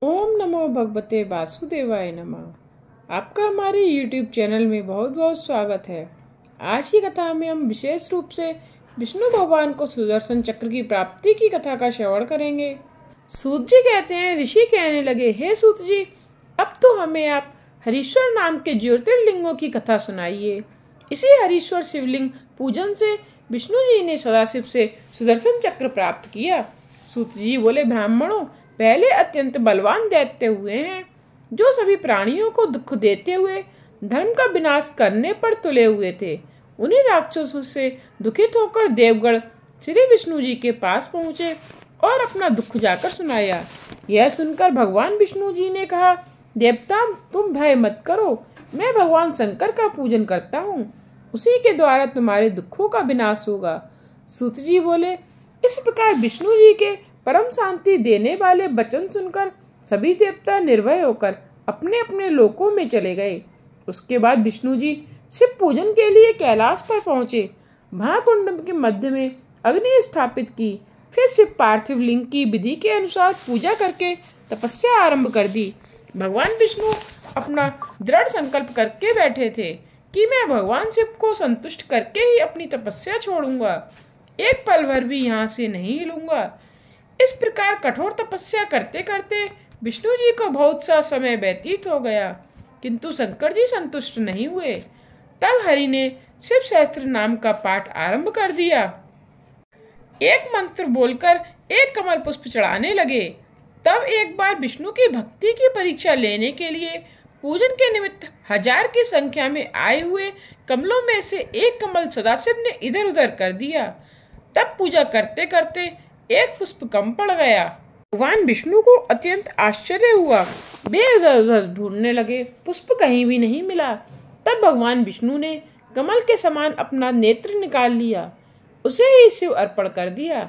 ओम नमो भगवते वासुदेवाय नमः। आपका हमारे YouTube चैनल में बहुत बहुत स्वागत है। आज की कथा में हम विशेष रूप से विष्णु भगवान को सुदर्शन चक्र की प्राप्ति की कथा का श्रवण करेंगे। सूत जी कहते हैं, ऋषि कहने लगे, हे सूत जी, अब तो हमें आप हरीश्वर नाम के ज्योतिर्लिंगों की कथा सुनाइए। इसी हरीश्वर शिवलिंग पूजन से विष्णु जी ने सदाशिव से सुदर्शन चक्र प्राप्त किया। सूत जी बोले, ब्राह्मणों, पहले अत्यंत बलवान दैत्य हुए हैं, जो सभी प्राणियों को दुख देते हुए धर्म का विनाश करने पर तुले हुए थे। उन्हीं राक्षसों से दुखित होकर देवगण श्री विष्णु जी के पास पहुंचे और अपना दुख जाकर सुनाया। यह सुनकर भगवान विष्णु जी ने कहा, देवता, तुम भय मत करो, मैं भगवान शंकर का पूजन करता हूँ, उसी के द्वारा तुम्हारे दुखों का विनाश होगा। सूत जी बोले, इस प्रकार विष्णु जी के परम शांति देने वाले वचन सुनकर सभी देवता निर्भय होकर अपने अपने लोकों में चले गए। उसके बाद विष्णु जी शिव पूजन के लिए कैलाश पर पहुंचे। महाकुंड के मध्य में अग्नि स्थापित की, फिर शिव पार्थिव लिंग की विधि के अनुसार पूजा करके तपस्या आरंभ कर दी। भगवान विष्णु अपना दृढ़ संकल्प करके बैठे थे कि मैं भगवान शिव को संतुष्ट करके ही अपनी तपस्या छोड़ूंगा, एक पल भर भी यहाँ से नहीं हिलूंगा। इस प्रकार कठोर तपस्या करते करते विष्णु जी को बहुत सा समय व्यतीत हो गया, किंतु शंकर जी संतुष्ट नहीं हुए। तब हरि ने शिव सहस्त्र नाम का पाठ आरंभ कर दिया। एक मंत्र बोलकर एक कमल पुष्प चढ़ाने लगे। तब एक बार विष्णु की भक्ति की परीक्षा लेने के लिए पूजन के निमित्त 1000 की संख्या में आए हुए कमलों में से एक कमल सदाशिव ने इधर उधर कर दिया। तब पूजा करते करते एक पुष्प कम पड़ गया। भगवान विष्णु को अत्यंत आश्चर्य हुआ। वे इधर उधर ढूंढने लगे, पुष्प कहीं भी नहीं मिला। तब भगवान विष्णु ने कमल के समान अपना नेत्र निकाल लिया, उसे ही शिव अर्पण कर दिया।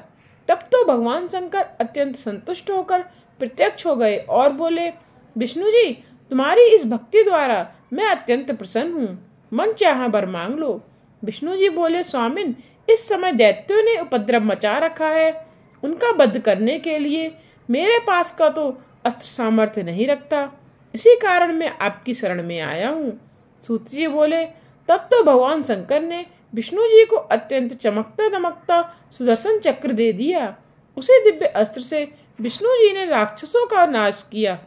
तब तो भगवान शंकर अत्यंत संतुष्ट होकर प्रत्यक्ष हो गए और बोले, विष्णु जी, तुम्हारी इस भक्ति द्वारा मैं अत्यंत प्रसन्न हूँ, मन चाहा वर मांग लो। विष्णु जी बोले, स्वामिन, इस समय दैत्यों ने उपद्रव मचा रखा है, उनका वध करने के लिए मेरे पास का तो अस्त्र सामर्थ्य नहीं रखता, इसी कारण मैं आपकी शरण में आया हूँ। सूत जी बोले, तब तो भगवान शंकर ने विष्णु जी को अत्यंत चमकता दमकता सुदर्शन चक्र दे दिया। उसी दिव्य अस्त्र से विष्णु जी ने राक्षसों का नाश किया।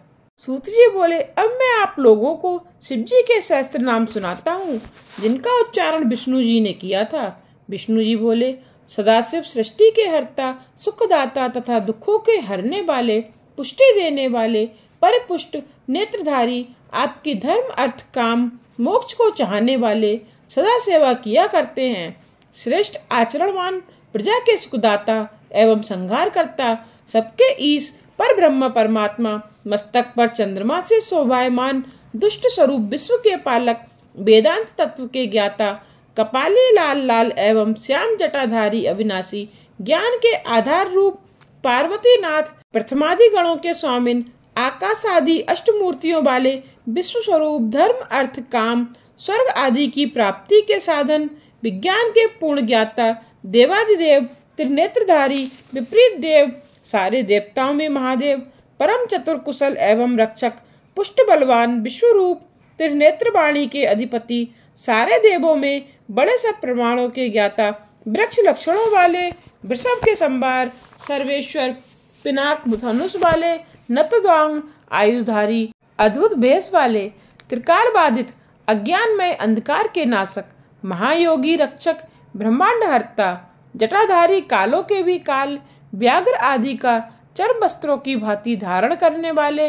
सूत जी बोले, अब मैं आप लोगों को शिव जी के सहस्त्र नाम सुनाता हूँ, जिनका उच्चारण विष्णु जी ने किया था। विष्णु जी बोले, सदाशिव सृष्टि के हर्ता, सुखदाता तथा दुखों के हरने वाले, पुष्टि देने वाले, परिपुष्ट नेत्रधारी, आपकी धर्म अर्थ काम मोक्ष को चाहने वाले सदा सेवा किया करते हैं। श्रेष्ठ आचरणवान, प्रजा के सुखदाता एवं संहार करता, सबके ईश पर ब्रह्म परमात्मा, मस्तक पर चंद्रमा से शोभायमान, दुष्ट स्वरूप विश्व के पालक, वेदांत तत्व के ज्ञाता, कपाली लाल लाल एवं श्याम जटाधारी, अविनाशी, ज्ञान के आधार रूप, पार्वती नाथ, प्रथमादि गणों के स्वामिन, आकाश आदि अष्टमूर्तियों वाले, विश्व स्वरूप, धर्म अर्थ काम स्वर्ग आदि की प्राप्ति के साधन, विज्ञान के पूर्ण ज्ञाता, देवादिदेव, त्रिनेत्रधारी, विपरीत देव, सारे देवताओं में महादेव, परम चतुर कुशल एवं रक्षक, पुष्ट बलवान, विश्वरूप, त्रिनेत्र वाणी के अधिपति, सारे देवों में बड़े सब प्रमाणों के ज्ञाता, वृक्ष लक्षणों वाले, वृषभ के संभार, सर्वेश्वर, पिनाक धनुष वाले, नतद्वांग, आयुधारी, अद्भुत भेष वाले, त्रिकाल बाधित, अज्ञानमय अंधकार के नाशक, महायोगी रक्षक, ब्रह्मांड हर्ता, जटाधारी, कालों के भी काल, व्याघ्र आदि का चर्म वस्त्रों की भांति धारण करने वाले,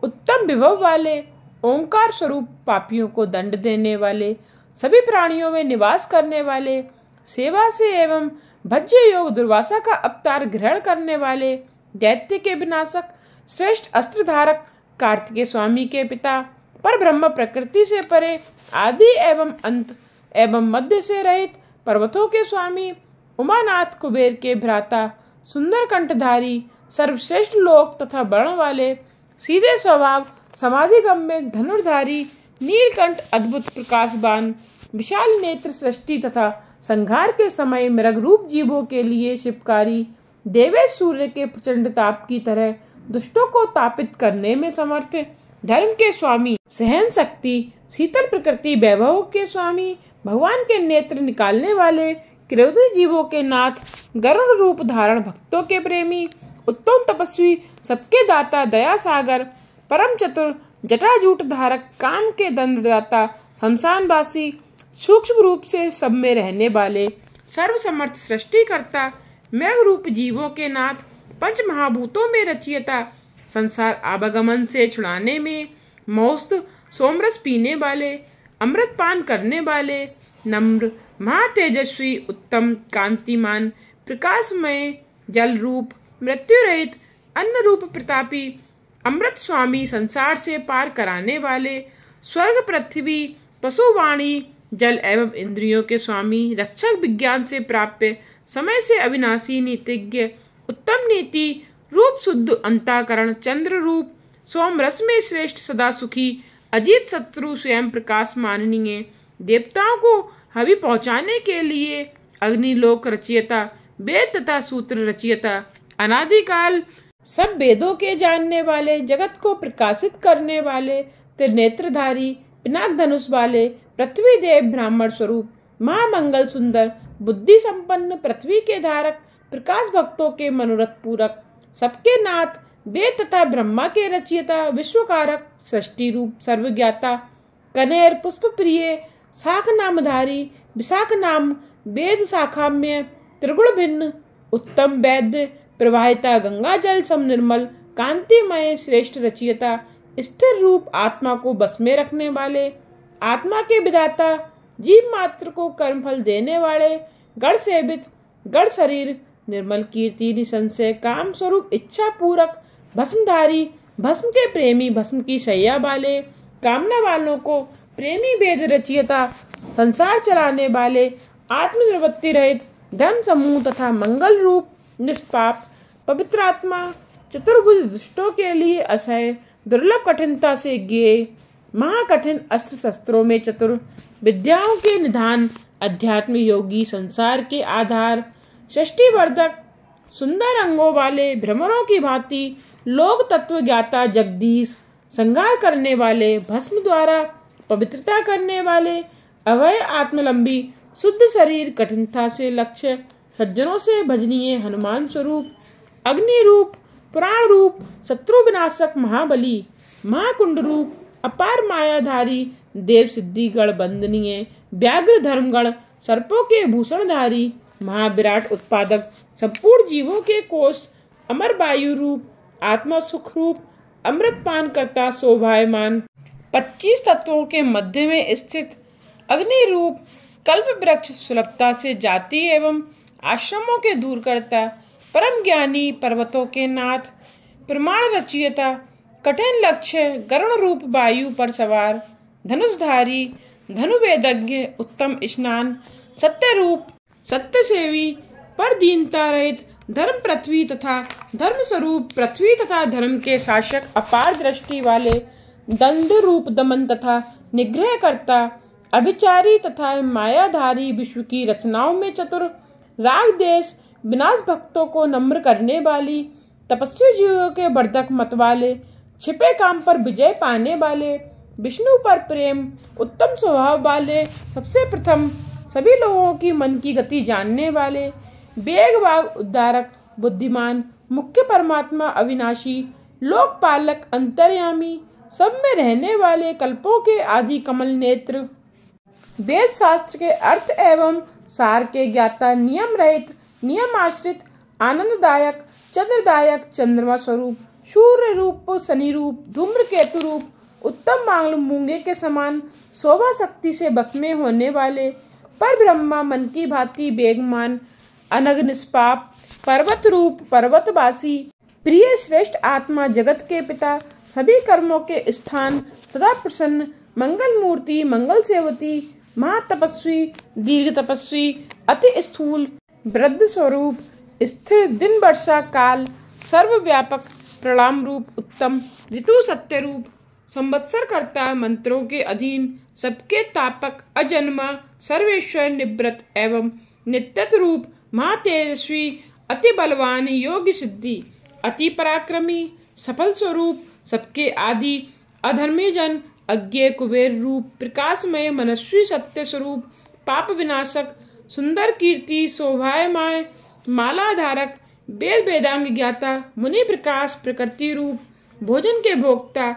उत्तम विभव वाले, ओंकार स्वरूप, पापियों को दंड देने वाले, सभी प्राणियों में निवास करने वाले, सेवा से एवं भज्य योग दुर्वासा का अवतार ग्रहण करने वाले, दैत्य के विनाशक, श्रेष्ठ अस्त्रधारक, कार्तिकेय स्वामी के पिता, पर ब्रह्म प्रकृति से परे, आदि एवं अंत एवं मध्य से रहित, पर्वतों के स्वामी, उमानाथ कुबेर के भ्राता, सुंदर कंठधारी, सर्वश्रेष्ठ लोक तथा वर्ण वाले, सीधे स्वभाव, समाधिगम में धनुर्धारी, नीलकंठ, अद्भुत प्रकाशवान, विशाल नेत्र, सृष्टि तथा संहार के समय मृग रूप जीवों के लिए शिवकारी, देवेश सूर्य के प्रचंड ताप की तरह दुष्टों को तापित करने में समर्थ, धर्म के स्वामी, सहन शक्ति, शीतल प्रकृति वैभव के स्वामी, भगवान के नेत्र निकालने वाले, क्रोधी जीवों के नाथ, गरुड़ रूप धारण भक्तों के प्रेमी, उत्तम तपस्वी, सबके दाता, दया सागर, परम चतुर, जटाजूट धारक, काम के दंडदाता, शमशानवासी, सूक्ष्म रूप से सब में रहने वाले, सर्वसमर्थ सृष्टिकर्ता, मेघ रूप जीवों के नाथ, पंच महाभूतों में रचयिता, संसार आवागमन से छुड़ाने में मौस्त, सोमरस पीने वाले, अमृत पान करने वाले, नम्र, महातेजस्वी, उत्तम, कांतिमान, प्रकाशमय, जल रूप, मृत्यु रहित, अन्न रूप प्रतापी, अमृत स्वामी, संसार से पार कराने वाले, स्वर्ग पृथ्वी पशुवाणी, जल एवं इंद्रियों के स्वामी, रक्षक, विज्ञान से प्राप्य, समय से अविनाशी, नीतिज्ञ, उत्तम नीति रूप, शुद्ध अंतःकरण, चंद्र रूप, सोमरस में श्रेष्ठ, सदा सुखी, अजीत शत्रु, स्वयं प्रकाश माननीय, देवताओं को हवि पहुंचाने के लिए अग्निलोक रचयिता, वेद तथा सूत्र रचयिता, अनादिकाल सब वेदों के जानने वाले, जगत को प्रकाशित करने वाले, त्रिनेत्रधारी, पिनाक धनुष वाले, पृथ्वी देव ब्राह्मण स्वरूप, महामंगल सुंदर, बुद्धि संपन्न, पृथ्वी के धारक, प्रकाश भक्तों के मनोरथ पूरक, सबके नाथ, वेद तथा ब्रह्मा के रचयिता, विश्वकारक, सृष्टि रूप, सर्वज्ञाता, कनेर, पुष्प प्रिय, शाख नामधारी, विशाख नाम, वेद शाखाम्य, त्रिगुण भिन्न, उत्तम वैद्य, प्रवाहिता, गंगा जल सम निर्मल, कांतिमय, श्रेष्ठ रचयिता, स्थिर रूप, आत्मा को बस में रखने वाले, आत्मा के विधाता, जीव मात्र को कर्मफल देने वाले, गण सेवित, गण शरीर, निर्मल कीर्ति, निसंशय, काम स्वरूप, इच्छा पूरक, भस्मधारी, भस्म के प्रेमी, भस्म की शैया वाले, कामना वालों को प्रेमी, वेद रचयिता, संसार चलाने वाले, आत्मनिर्वृत्ति रहित, धन समूह तथा मंगल रूप, निष्पाप, पवित्र आत्मा, चतुर्भुज, दुष्टों के लिए असह्य, दुर्लभ कठिनता से ज्ञेय, महाकठिन अस्त्र शस्त्रों में चतुर, विद्याओं के निधान, अध्यात्म योगी, संसार के आधार, षष्टि वर्धक, सुंदर अंगों वाले, भ्रमरों की भांति, लोक तत्व ज्ञाता, जगदीश, संहार करने वाले, भस्म द्वारा पवित्रता करने वाले, अभय, आत्मलंबी, शुद्ध शरीर, कठिनता से लक्ष्य, सज्जनों से भजनीय, हनुमान स्वरूप, अग्नि रूप, पुराण रूप, शत्रु विनाशक, महाबली, महाकुंड रूप, अपार मायाधारी, देव सिद्धि गण बंदनीय, व्याघ्र धर्मगण, सर्पों के भूषणधारी, महाविराट उत्पादक, संपूर्ण जीवों के कोष, अमर वायु रूप, आत्मा सुख रूप, अमृत पान करता, शोभायमान, 25 तत्वों के मध्य में स्थित, अग्नि रूप, कल्प वृक्ष, सुलभता से जाति एवं आश्रमों के दूर करता, परम ज्ञानी, पर्वतों के नाथ, प्रमाण रचयिता, कठिन लक्ष्य, गरुण रूप, वायु पर सवार, धनुषधारी, धनुवेदज्ञ, उत्तम स्नान, सत्य रूप, सत्य सेवी, पर दीनता रहित, धर्म पृथ्वी तथा धर्म स्वरूप, पृथ्वी तथा धर्म के शासक, अपार दृष्टि वाले, दंड रूप, दमन तथा निग्रह करता, अभिचारी तथा मायाधारी, विश्व की रचनाओं में चतुर, राग देश, विनाश भक्तों को नम्र करने वाली, तपस्वी जीवों के वर्धक मत वाले, छिपे काम पर विजय पाने वाले, विष्णु पर प्रेम, उत्तम स्वभाव वाले, सबसे प्रथम सभी लोगों की मन की गति जानने वाले, वेगवाग, उद्धारक, बुद्धिमान, मुख्य परमात्मा, अविनाशी, लोकपालक, अंतर्यामी, सब में रहने वाले, कल्पों के आदि, कमल नेत्र, वेद शास्त्र के अर्थ एवं सार के ज्ञाता, नियम रहित, नियम आश्रित, आनंददायक, चंद्रदायक, चंद्रमा स्वरूप, सूर्य रूप, शनि रूप, धूम्र केतु रूप, उत्तम मांगल, मूंगे के समान, शोभा शक्ति से बस में होने वाले, पर ब्रह्मा, मन की भांति, बेगमान, अनग, निष्पाप, पर्वत रूप, पर्वतवासी, प्रिय, श्रेष्ठ आत्मा, जगत के पिता, सभी कर्मों के स्थान, सदा प्रसन्न, मंगल मूर्ति, मंगल सेवती, महातपस्वी, दीर्घ तपस्वी, अति स्थूल, वृद्ध स्वरूप, स्थिर, दिन वर्षा काल, सर्वव्यापक, प्रणाम रूप, उत्तम, ऋतु सत्य रूप, संवत्सर करता, मंत्रों के अधीन, सबके तापक, अजन्मा, सर्वेश्वर, निवृत्त एवं नित्यत रूप, महातेजस्वी, अति बलवान, योगी सिद्धि, अति पराक्रमी, सफल स्वरूप, सबके आदि, अधर्मी जन, अज्ञेय कुबेर रूप, प्रकाशमय मनस्वी सत्य स्वरूप, पाप विनाशक, सुंदर कीर्ति, शोभायमय, माला धारक, वेद वेदांग ज्ञाता, मुनि प्रकाश, प्रकृति रूप, भोजन के भोक्ता,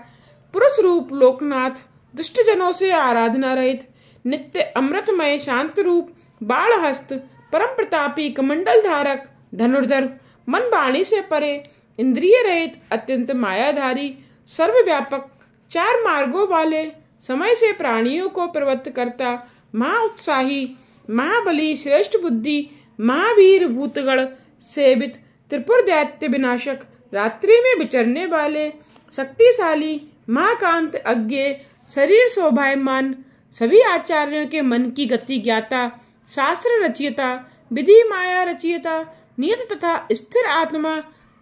पुरुष रूप, लोकनाथ, दुष्ट जनों से आराधना रहित, नित्य अमृतमय, शांत रूप, बाण हस्त, परम प्रतापी, कमंडल धारक, धनुर्धर, मन वाणी से परे, इंद्रिय रहित, अत्यंत मायाधारी, सर्वव्यापक, चार मार्गों वाले, समय से प्राणियों को प्रवृत्त करता, महा उत्साही, महाबली, श्रेष्ठ बुद्धि, महावीर, भूतगण सेवित, त्रिपुर दैत्य विनाशक, रात्रि में विचरने वाले, शक्तिशाली, महाकांत, अज्ञेय, शरीर शोभायमान, सभी आचार्यों के मन की गति ज्ञाता, शास्त्र रचयिता, विधि माया रचयिता, नियत तथा स्थिर आत्मा,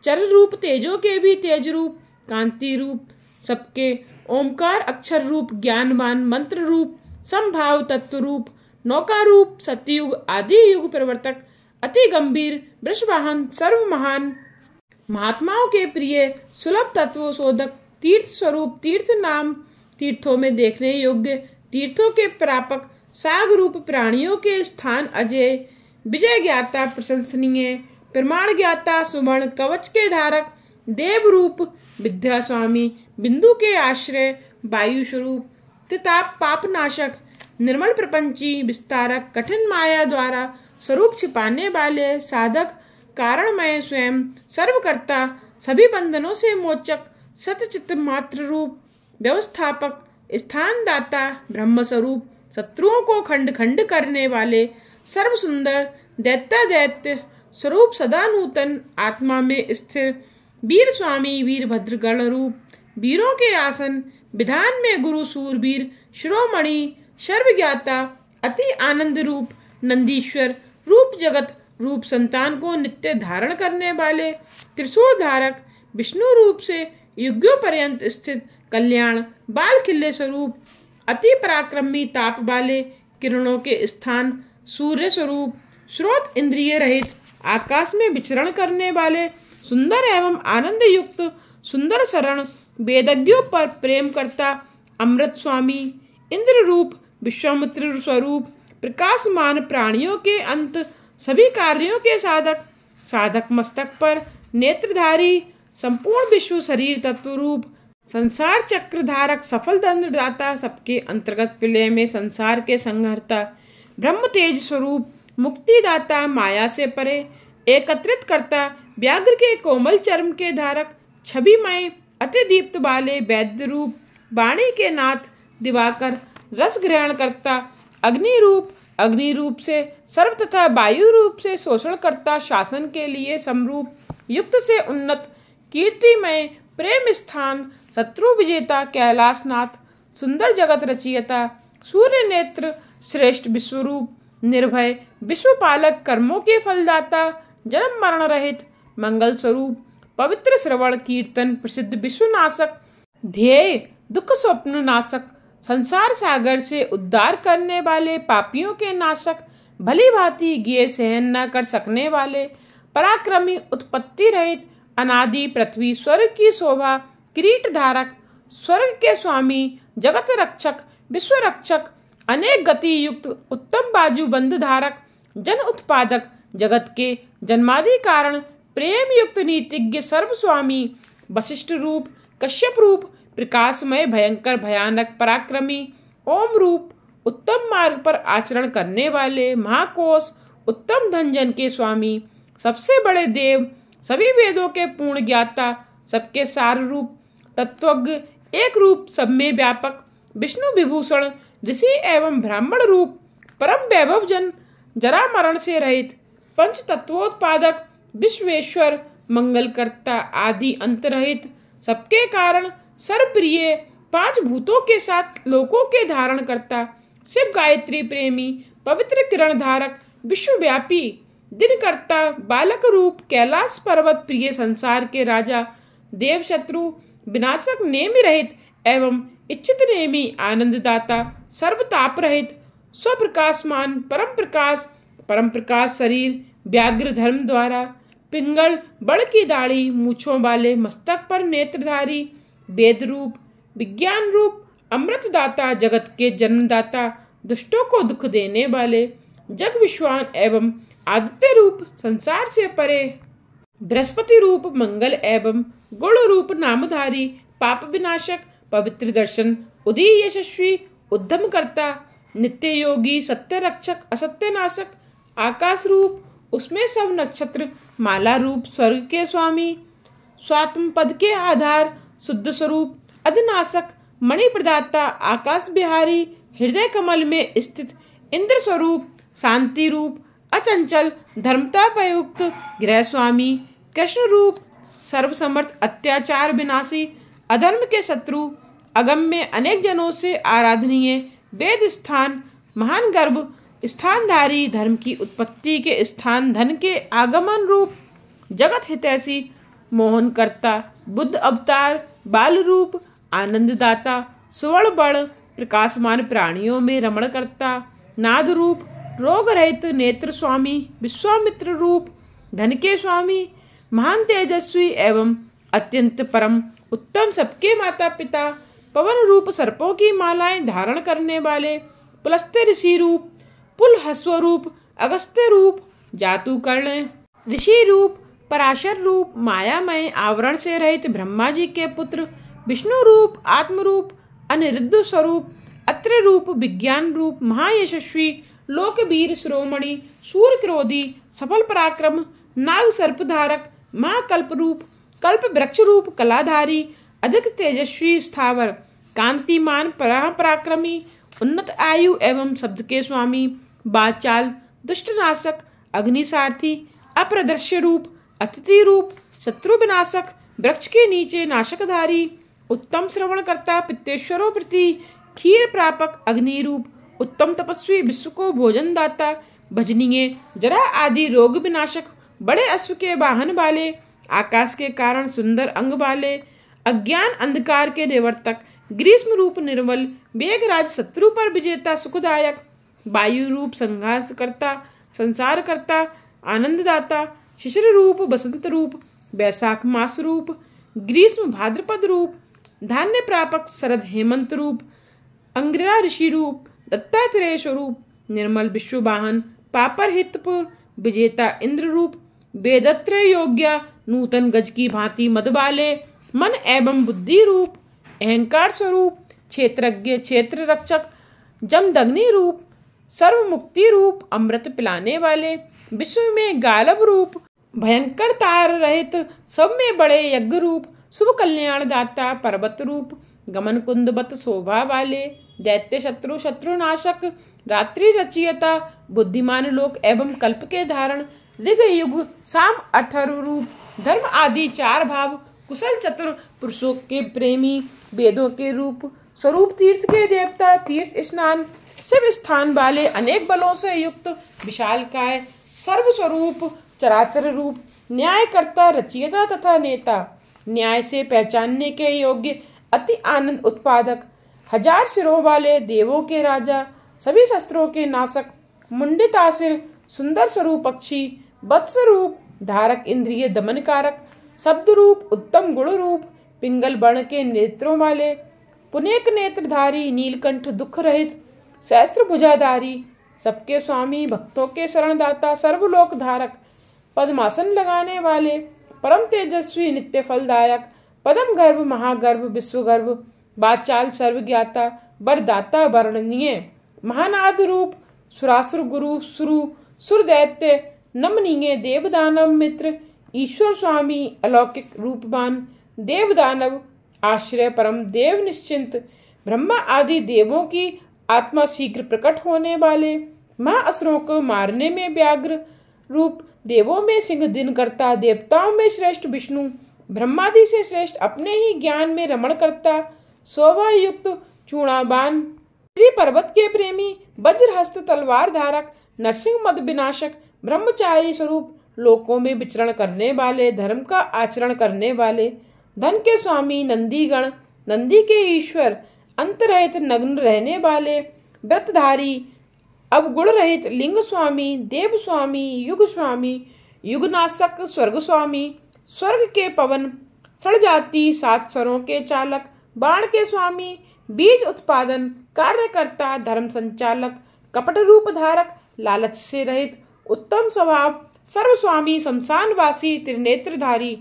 चल रूप, तेजों के भी तेज रूप, कांति रूप, सबके ओमकार अक्षर रूप, ज्ञानवान, मंत्र रूप, संभाव तत्व रूप, नौका रूप, सतयुग आदि युग प्रवर्तक, अति गंभीर, वृषवाहन, सर्व महान, महात्माओं के प्रिय, सुलभ तत्व शोधक, तीर्थ स्वरूप, तीर्थ नाम, तीर्थों में देखने योग्य, तीर्थों के प्रापक, साग रूप, प्राणियों के स्थान अजय, विजय ज्ञाता, प्रशंसनीय, प्रमाण ज्ञाता, सुवर्ण कवच के धारक, देव रूप, विद्या स्वामी, बिंदु के आश्रय, वायु स्वरूप, त्रिताप पाप नाशक, निर्मल प्रपंची, विस्तारक, कठिन माया द्वारा स्वरूप छिपाने वाले, साधक, कारणमय स्वयं, सर्वकर्ता, सभी बंधनों से मोचक, सतचित मात्र रूप, व्यवस्थापक, स्थान दाता, ब्रह्म स्वरूप, शत्रुओं को खंड खंड करने वाले, सर्व सुंदर, दैत्य स्वरूप, सदा नूतन, आत्मा में स्थिर, वीर स्वामी, वीरभद्र गण रूप, वीरों के आसन, विधान में गुरु सूरवीर, शिरोमणि, सर्वज्ञाता, अति आनंद रूप, नंदीश्वर रूप, जगत रूप, संतान को नित्य धारण करने वाले, त्रिशूल धारक, विष्णु रूप से युगों पर्यंत स्थित, कल्याण, बाल खिल्ले स्वरूप, अति पराक्रमी, ताप वाले, किरणों के स्थान, सूर्य स्वरूप, स्रोत इंद्रिय रहित, आकाश में विचरण करने वाले, सुंदर एवं आनंद युक्त, सुंदर शरण, वेदज्ञों पर प्रेम करता, अमृत स्वामी, इंद्र रूप, विश्वामित्र स्वरूप, प्रकाशमान, प्राणियों के अंत, सभी कार्यों के साधक, साधक मस्तक पर नेत्रधारी, संपूर्ण विश्व शरीर तत्व रूप, संसार चक्र धारक, सफल दंड दाता, सबके अंतर्गत विलय में संसार के संहर्ता, ब्रह्म तेज स्वरूप, मुक्ति दाता, माया से परे, एकत्रित करता, व्याघ्र के कोमल चर्म के धारक, छविमय, अति दीप्त वाले, वैद्य रूप, वाणी के नाथ, दिवाकर, रस ग्रहण करता, अग्नि रूप से सर्व तथा वायु रूप से शोषण करता, शासन के लिए समरूप, युक्त से उन्नत, कीर्तिमय, प्रेम स्थान, शत्रु विजेता, कैलाशनाथ, सुंदर जगत रचयिता, सूर्य नेत्र, श्रेष्ठ विश्वरूप, निर्भय, विश्वपालक, कर्मों के फलदाता, जन्म मरण रहित, मंगल स्वरूप, पवित्र, श्रवण कीर्तन प्रसिद्ध, विश्वनाशक, ध्येय, दुख स्वप्न नाशक, संसार सागर से उद्धार करने वाले, पापियों के नाशक, भली भांति ज्ञेय सहन न कर सकने वाले, पराक्रमी, उत्पत्ति रहित, अनादि, पृथ्वी, स्वर्ग की शोभा, किरीट धारक, स्वर्ग के स्वामी, जगत रक्षक, विश्व रक्षक, अनेक गति युक्त, उत्तम बाजू बंध धारक, जन उत्पादक, जगत के जन्मादि कारण, प्रेम युक्त, नीतिज्ञ, सर्व स्वामी, वशिष्ठ रूप, कश्यप रूप, प्रकाशमय, भयंकर, भयानक, पराक्रमी, ओम रूप, उत्तम मार्ग पर आचरण करने वाले, महाकोश, उत्तम धनजन के स्वामी, सबसे बड़े देव, सभी वेदों के पूर्ण ज्ञाता, सबके सार रूप, तत्वज्ञ, एक रूप, सब में व्यापक, विष्णु विभूषण, ऋषि एवं ब्राह्मण रूप, परम वैभव जन, जरा मरण से रहित, पंच तत्वोत्पादक, विश्वेश्वर, मंगलकर्ता, आदि अंत रहित, सबके कारण, सर्वप्रिय, पांच भूतों के साथ लोकों के धारण करता, शिव गायत्री प्रेमी, पवित्र किरण धारक, विश्वव्यापी, दिन करता, बालक रूप, कैलाश पर्वत प्रिय, संसार के राजा, देव शत्रु विनाशक, नेमि रहित एवं इच्छित नेमि, आनंददाता, सर्वताप रहित, स्वप्रकाशमान, परम प्रकाश शरीर, व्याघ्र धर्म द्वारा, पिंगल बड़ की दाढ़ी मूछों वाले, मस्तक पर नेत्रधारी, वेद रूप, विज्ञान रूप, अमृतदाता, जगत के जन्मदाता, दुष्टों को दुख देने वाले, जग विश्वान एवं आदित्य रूप, संसार से परे, बृहस्पति रूप, मंगल एवं गुण रूप, नामधारी, पाप विनाशक, पवित्र दर्शन, उदय यशस्वी, उद्यम करता, नित्य योगी, सत्य रक्षक, असत्य नाशक, आकाश रूप, उसमें सब नक्षत्र, माला रूप, स्वर्ग के स्वामी, स्वात्म पद के आधार, शुद्ध स्वरूप, अधनाशक, मणि प्रदाता, आकाश बिहारी, हृदय कमल में स्थित, इंद्र स्वरूप, शांति रूप, अचंचल, धर्मता प्रयुक्त, गृह स्वामी, कृष्ण रूप, सर्वसमर्थ, अत्याचार विनाशी, अधर्म के शत्रु, अगम्य, अनेक जनों से आराधनीय, वेद स्थान, महान गर्भ, स्थानधारी, धर्म की उत्पत्ति के स्थान, धन के आगमन रूप, जगत हितैषी, मोहन करता, बुद्ध अवतार, बाल रूप, आनंददाता, सुवर्ण बड़, प्रकाशमान प्राणियों में रमण करता, नाद रूप, रोग रहित, नेत्र स्वामी, विश्वामित्र रूप, धन के स्वामी, महान तेजस्वी एवं अत्यंत परम उत्तम, सबके माता पिता, पवन रूप, सर्पों की मालाएं धारण करने वाले, पुलस्त्य ऋषि रूप, पुल हस्व रूप, अगस्त्य रूप, जातु कर्ण ऋषि रूप, पराशर रूप, मायामय, आवरण से रहित, ब्रह्मा जी के पुत्र, विष्णु रूप, आत्म रूप, अनिरुद्ध स्वरूप, अत्र रूप, विज्ञान रूप, महायशस्वी, लोकवीर, शिरोमणि, सूर्य क्रोधी, सफल पराक्रम, नाग सर्पधारक, महाकल्प रूप, कल्प वृक्ष रूप, कलाधारी, अधिक तेजस्वी, स्थावर, कांतिमान, पराक्रमी, उन्नत आयु एवं शब्द के स्वामी, बाचाल, दुष्टनाशक, अग्निसारथी, अप्रदर्श्य रूप, अतिथि रूप, शत्रु विनाशक, वृक्ष के नीचे नाशकधारी, उत्तम श्रवण करता, पित्तेश्वरो प्रति, क्षीर प्रापक, अग्नि रूप, उत्तम तपस्वी, विश्व को भोजन दाता, भजनीय, जरा आदि रोग विनाशक, बड़े अश्व के वाहन वाले, आकाश के कारण सुंदर अंग वाले, अज्ञान अंधकार के निवर्तक, ग्रीष्म रूप, निर्मल, वेगराज, शत्रु पर विजेता, सुखदायक, वायु रूप, संघर्ष करता, संसार करता, आनंददाता, शिशिर रूप, बसंत रूप, वैशाख मास रूप, ग्रीष्म भाद्रपद रूप, धान्य प्रापक, शरद हेमंत रूप, अंगिरा ऋषि रूप, दत्तात्रेय स्वरूप, निर्मल, विश्ववाहन, पापर हितपुर, विजेता, इंद्र रूप, वेदत्रय योग्य, नूतन गज की भांति, मद वाले, मन एवं बुद्धि रूप, अहंकार स्वरूप, क्षेत्रज्ञ, क्षेत्र रक्षक, जमदग्नि रूप, सर्व मुक्ति रूप, अमृत पिलाने वाले, विश्व में गालब रूप, भयंकर तार रहित, सब में बड़े यज्ञ रूप, शुभ कल्याण दाता, पर्वत रूप, गमन कुंदवत शोभा वाले, दैत्य शत्रु, शत्रुनाशक, रात्रि रचयिता, बुद्धिमान लोक एवं कल्प के धारण, ऋग युग, साम अथर्व रूप, धर्म आदि चार भाव, कुशल चतुर, पुरुषों के प्रेमी, वेदों के रूप, स्वरूप, तीर्थ के देवता, तीर्थ स्नान, शिव स्थान वाले, अनेक बलों से युक्त, विशालकाय, सर्व स्वरूप, चराचर रूप, न्यायकर्ता, रचयिता तथा नेता, न्याय से पहचानने के योग्य, अति आनंद उत्पादक, हजार सिरों वाले, देवों के राजा, सभी शस्त्रों के नाशक, मुंडितासिर, सुंदर स्वरूप पक्षी, वत्स रूप, धारक, इंद्रिय दमनकारक, शब्द रूप, उत्तम गुण रूप, पिंगल वर्ण के नेत्रों वाले, पुनेक नेत्रधारी, नीलकंठ, दुख रहित, सहस्त्र भुजाधारी, सबके स्वामी, भक्तों के शरणदाता, सर्वलोक धारक, पद्मासन लगाने वाले, परम तेजस्वी, नित्य फलदायक, पदम गर्भ, महागर्भ, विश्वगर्भ, बाचाल, सर्वज्ञाता, वरदाता, वर्णनीय, महानाद रूप, सुरासुर गुरु, सुर दैत्य, नमनीय, देवदानव मित्र, ईश्वर स्वामी, अलौकिक रूपवान, देवदानव आश्रय, परम देव निश्चिंत, ब्रह्मा आदि देवों की आत्मा शीघ्र प्रकट होने वाले, महाअसुरों को मारने में व्याग्र रूप, देवों में सिंह दिन करता, देवताओं में श्रेष्ठ विष्णु, ब्रह्मादि से श्रेष्ठ, अपने ही ज्ञान में रमण करता, शोभा युक्त, चूड़ाबान, श्री पर्वत के प्रेमी, वज्रहस्त, तलवार धारक, नरसिंह मद विनाशक, ब्रह्मचारी स्वरूप, लोकों में विचरण करने वाले, धर्म का आचरण करने वाले, धन के स्वामी, नंदीगण, नंदी के ईश्वर, अंत रहित, नग्न रहने वाले, व्रतधारी, अवगुण रहित, लिंग स्वामी, देव स्वामी, युग स्वामी, युगनाशक स्वर्ग स्वामी, स्वर्ग के पवन, सड़जाती 7 स्वरों के चालक, बाण के स्वामी, बीज उत्पादन, कार्यकर्ता, धर्म संचालक, कपट रूप धारक, लालच से रहित, उत्तम स्वभाव, सर्वस्वामी, शमशानवासी, त्रिनेत्रधारी,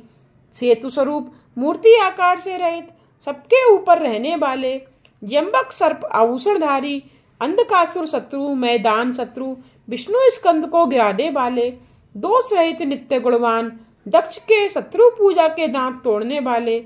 सेतु स्वरूप, मूर्ति आकार से रहित, सबके ऊपर रहने वाले, जम्बक सर्प आभूषणधारी, अंधकासुर शत्रु, मैदान शत्रु, विष्णु स्कंद को गिराने वाले, दोष रहित, नित्य गुणवान, दक्ष के शत्रु पूजा के दांत तोड़ने वाले,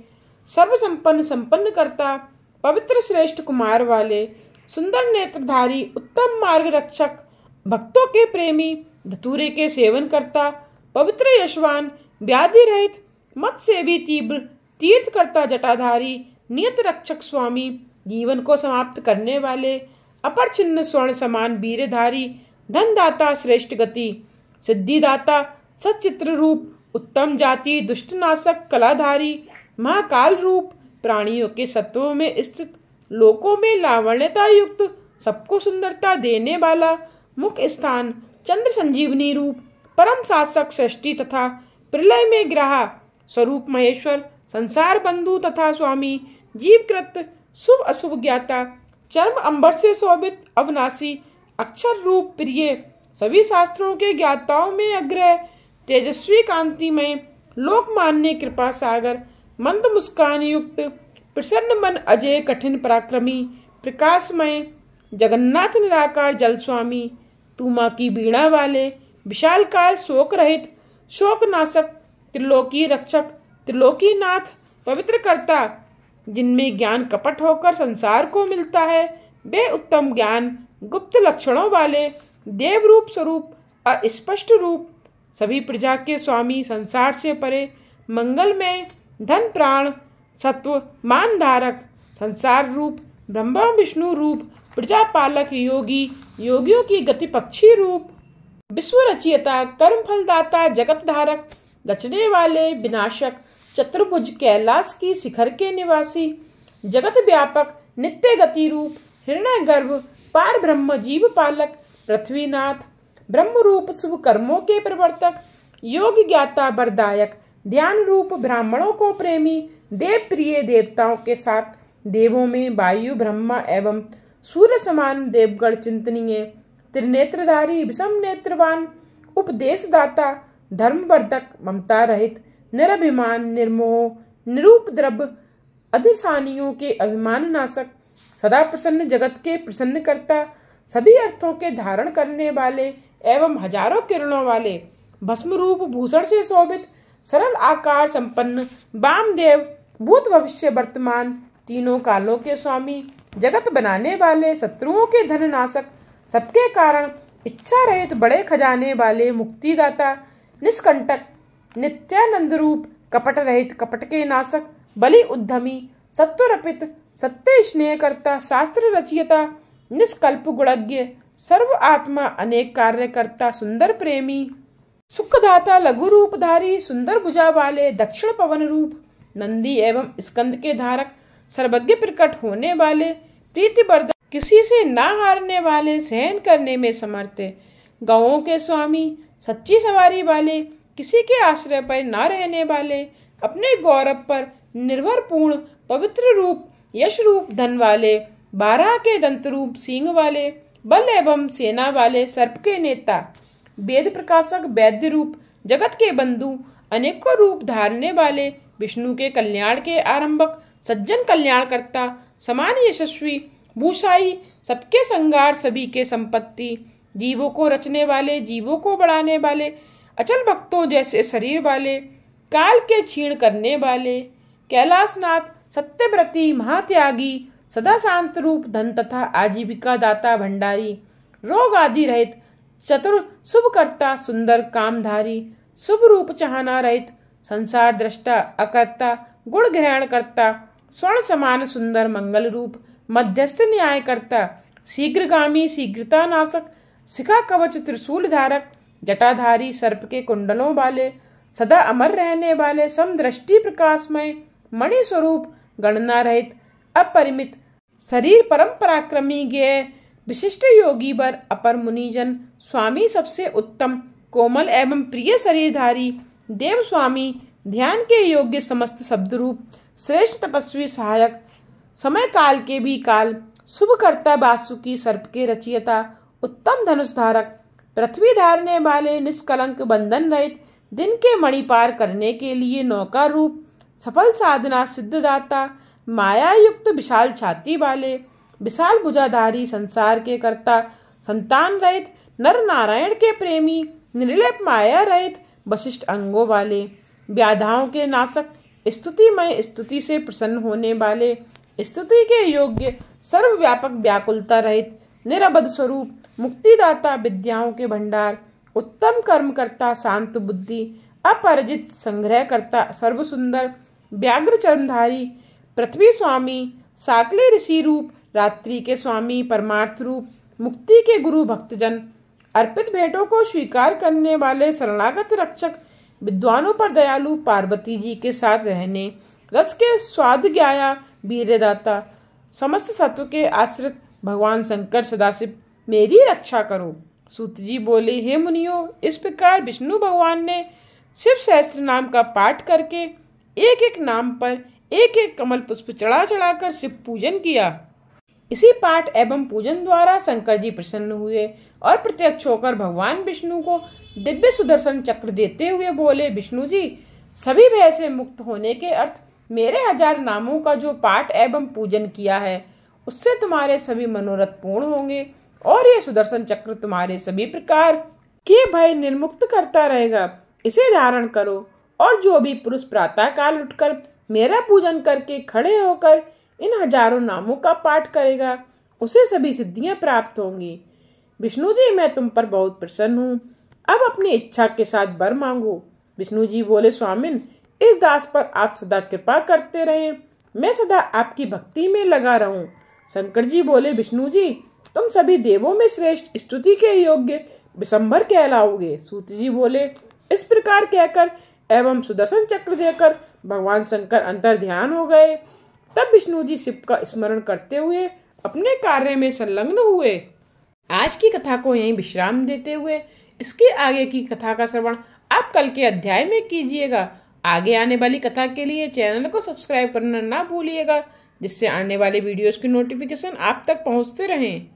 सर्व संपन्न, संपन्न करता, पवित्र श्रेष्ठ कुमार वाले, सुंदर नेत्रधारी, उत्तम मार्ग रक्षक, भक्तों के प्रेमी, धतूरे के सेवन करता, पवित्र यशवान, व्याधि रहित, मत से भी तीव्र, तीर्थ करता, जटाधारी, नियत रक्षक स्वामी, जीवन को समाप्त करने वाले, अपर चिन्ह स्वर्ण समान वीरधारी, धनदाता, श्रेष्ठ गति, सिद्धिदाता, सच्चित्र रूप, उत्तम जाति, दुष्टनाशक, कलाधारी, महाकाल रूप, प्राणियों के सत्वों में स्थित, लोकों में लावण्यता युक्त, सबको सुंदरता देने वाला, मुख स्थान, चंद्र संजीवनी रूप, परम शासक, सृष्टि तथा प्रलय में ग्राह स्वरूप महेश्वर, संसार बंधु तथा स्वामी, जीवकृत, शुभ अशुभ ज्ञाता, चर्म अंबर से शोभित, अविनाशी, अक्षर रूप प्रिय, सभी शास्त्रों के ज्ञाताओं में अग्रह, तेजस्वी, कांतिमय, लोकमान्य, कृपा सागर, मंद मुस्कान युक्त, प्रसन्न मन, अजय, कठिन पराक्रमी, प्रकाशमय, जगन्नाथ निराकार, जल स्वामी, तूमा की बीणा वाले, विशालकाय, शोक रहित, शोकनाशक, त्रिलोकी रक्षक, त्रिलोकीनाथ, पवित्र कर्ता, जिनमें ज्ञान कपट होकर संसार को मिलता है, वे उत्तम ज्ञान, गुप्त लक्षणों वाले, देव रूप स्वरूप, अस्पष्ट रूप, सभी प्रजा के स्वामी, संसार से परे, मंगलमय, धन प्राण, सत्व, मान धारक, संसार रूप, ब्रह्मा विष्णु रूप, प्रजापालक, योगी, योगियों की गति पक्षी रूप, विश्व रचयिता, कर्म फलदाता, जगत धारक, रचने वाले, विनाशक, चतुर्भुज, कैलाश की शिखर के निवासी, जगत व्यापक, नित्य गति रूप, हिरण्य गर्भ, पार ब्रह्म, जीव पालक, पृथ्वीनाथ, ब्रह्म रूप, शुभ कर्मों के प्रवर्तक, योग ज्ञाता, वरदायक, ध्यान रूप, ब्राह्मणों को प्रेमी, देव प्रिय, देवताओं के साथ, देवों में वायु, ब्रह्मा एवं सूर्य समान, देवगण चिंतनीय, त्रिनेत्रधारी, विषम नेत्रवान, उपदेशदाता, धर्मवर्धक, ममता रहित, निरभिमान, निर्मोह, निरूप द्रव्य, अधिशानियों के अभिमान नाशक, सदा प्रसन्न, जगत के प्रसन्न करता, सभी अर्थों के धारण करने वाले एवं हजारों किरणों वाले, भस्म रूप, भूषण से शोभित, सरल आकार संपन्न, वामदेव, भूत भविष्य वर्तमान, तीनों कालों के स्वामी, जगत बनाने वाले, शत्रुओं के धन नाशक, सबके कारण, इच्छा रहित, बड़े खजाने वाले, मुक्तिदाता, निष्कंटक, नित्यानंद रूप, कपट रहित, कपट के नाशक, बलि उद्यमी, सत्वरपित, सत्य स्नेह करता, शास्त्र रचयिता, निष्कल्प गुणज्ञ, सर्व आत्मा, अनेक कार्य करता, सुंदर प्रेमी, सुखदाता, लघु रूपधारी, सुंदर भुजा वाले, दक्षिण पवन रूप, नंदी एवं स्कंद के धारक, सर्वज्ञ प्रकट होने वाले, प्रीतिवर्धक, किसी से ना हारने वाले, सहन करने में समर्थ, गौओं के स्वामी, सच्ची सवारी वाले, किसी के आश्रय पर ना रहने वाले, अपने गौरव पर निर्भर पूर्ण, पवित्र रूप, यश रूप, धन वाले, 12 के दंत रूप, सींग वाले, बल एवं सेना वाले, सर्प के नेता, वेद प्रकाशक, वैद्य रूप, जगत के बंधु, अनेकों रूप धारने वाले, विष्णु के कल्याण के आरंभक, सज्जन कल्याण करता, समान यशस्वी, भूषाई, सबके संगार, सभी के संपत्ति, जीवों को रचने वाले, जीवों को बढ़ाने वाले, अचल भक्तों जैसे शरीर वाले, काल के क्षीण करने वाले, कैलाशनाथ, सत्यव्रती, महात्यागी, सदा शांत रूप, धन तथा आजीविका दाता, भंडारी, रोग आदि रहित, चतुर, शुभ करता, सुंदर, कामधारी, शुभ रूप चाहना रहित, संसार दृष्टा, अकर्ता, गुण ग्रहण करता, स्वर्ण समान सुंदर, मंगल रूप, मध्यस्थ न्याय करता, शीघ्रगामी, शीघ्रता नाशक, शिखा कवच, त्रिशूल धारक, जटाधारी, सर्प के कुंडलों वाले, सदा अमर रहने वाले, समदृष्टि, प्रकाशमय, मणि स्वरूप, गणना रहित, अपरिमित, शरीर, परम पराक्रमी, ज्ञेय, विशिष्ट योगी वर, अपर मुनिजन, स्वामी, सबसे उत्तम, कोमल एवं प्रिय शरीरधारी देव स्वामी, ध्यान के योग्य समस्त शब्द रूप, श्रेष्ठ तपस्वी सहायक, समय काल के भी काल, शुभ कर्ता वासुकी, सर्प के रचयिता, उत्तम धनुष धारक, पृथ्वी धारने वाले, निष्कलंक बंधन रहित, दिन के मणि पार करने के लिए नौका रूप, सफल साधना सिद्धदाता, माया युक्त विशाल छाती वाले, विशाल भुजाधारी, संसार के कर्ता, संतान रहित, नर नारायण के प्रेमी, निर्लेप माया रहित, वशिष्ठ अंगों वाले, व्याधाओं के नाशक, स्तुतिमय, स्तुति से प्रसन्न होने वाले, स्तुति के योग्य, सर्वव्यापक, व्याकुलता रहित, निरवध स्वरूप, मुक्तिदाता, विद्याओं के भंडार, उत्तम कर्म करता, शांत बुद्धि, अपराजित, संग्रह करता, सर्व सुंदर, व्याघ्र चरणधारी, पृथ्वी स्वामी, साकले ऋषि रूप, रात्रि के स्वामी, परमार्थ रूप, मुक्ति के गुरु, भक्तजन, अर्पित भेंटों को स्वीकार करने वाले, शरणागत रक्षक, विद्वानों पर दयालु, पार्वती जी के साथ रहने, रस के स्वाद ज्ञाया, वीरदाता, समस्त सत्व के आश्रित, भगवान शंकर सदाशिव मेरी रक्षा करो। सूत जी बोले, हे मुनियों, इस प्रकार विष्णु भगवान ने शिव सहस्त्र नाम का पाठ करके एक एक नाम पर एक एक कमल पुष्प चढ़ा चढ़ाकर शिव पूजन किया। इसी पाठ एवं पूजन द्वारा शंकर जी प्रसन्न हुए और प्रत्यक्ष होकर भगवान विष्णु को दिव्य सुदर्शन चक्र देते हुए बोले, विष्णु जी, सभी भय से मुक्त होने के अर्थ मेरे 1000 नामों का जो पाठ एवं पूजन किया है, उससे तुम्हारे सभी मनोरथ पूर्ण होंगे और ये सुदर्शन चक्र तुम्हारे सभी प्रकार के भय निर्मुक्त करता रहेगा। इसे धारण करो और जो भी पुरुष प्रातः काल उठकर मेरा पूजन करके खड़े होकर इन 1000 नामों का पाठ करेगा, उसे सभी सिद्धियां प्राप्त होंगी। विष्णु जी, मैं तुम पर बहुत प्रसन्न हूँ, अब अपनी इच्छा के साथ वर मांगो। विष्णु जी बोले, स्वामिन, इस दास पर आप सदा कृपा करते रहें, मैं सदा आपकी भक्ति में लगा रहूं। शंकर जी बोले, विष्णु जी, तुम सभी देवों में श्रेष्ठ, स्तुति के योग्य विशंभर कहलाओगे। सूत जी बोले, इस प्रकार कहकर एवं सुदर्शन चक्र देकर भगवान शंकर अंतर ध्यान हो गए। तब विष्णु जी शिव का स्मरण करते हुए अपने कार्य में संलग्न हुए। आज की कथा को यहीं विश्राम देते हुए इसके आगे की कथा का श्रवण आप कल के अध्याय में कीजिएगा। आगे आने वाली कथा के लिए चैनल को सब्सक्राइब करना ना भूलिएगा, जिससे आने वाले वीडियोस की नोटिफिकेशन आप तक पहुंचते रहें।